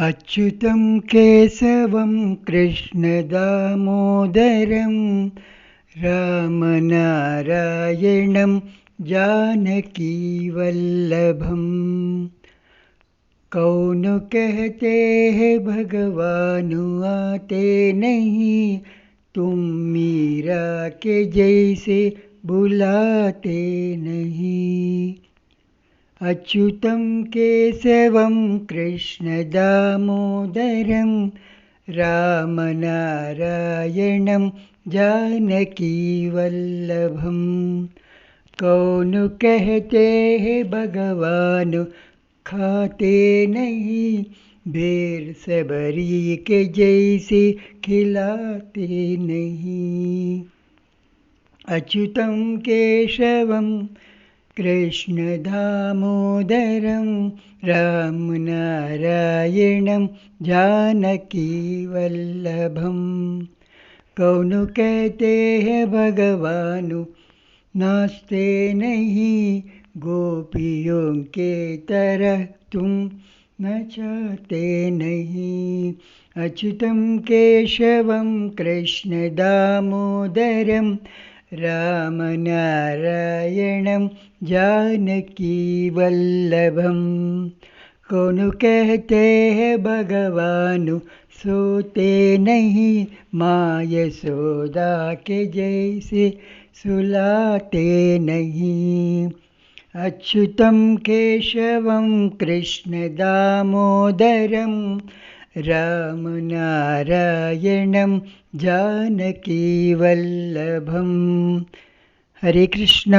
अच्युतं केशवं कृष्णदामोदरं रामनारायणं जानकीवल्लभम्। कौन कहते हैं भगवान आते नहीं, तुम मीरा के जैसे बुलाते नहीं। अच्युतं केशवं कृष्णदामोदरं रामनारायणं जानकीवल्लभम्। कौन कहते हैं भगवान खाते नहीं, बेर सबरी के जैसे खिलाते नहीं। अच्युतं केशवं कृष्णदामोदरं रामनारायणं जानकीवल्लभम्। कौन कहते हैं भगवान नाचते नहीं, गोपियों के तरह तुम नचाते नहीं। अच्युतं केशवं कृष्णदामोदरं रामनारायणं जानकीवल्लभम्। कौन कहते हैं भगवान सोते नहीं, माँ यशोदा के जैसे सुलाते नहीं। अच्युतं केशवं कृष्णदामोदरं रामनारायणं जानकीवल्लभम्। हरे कृष्ण।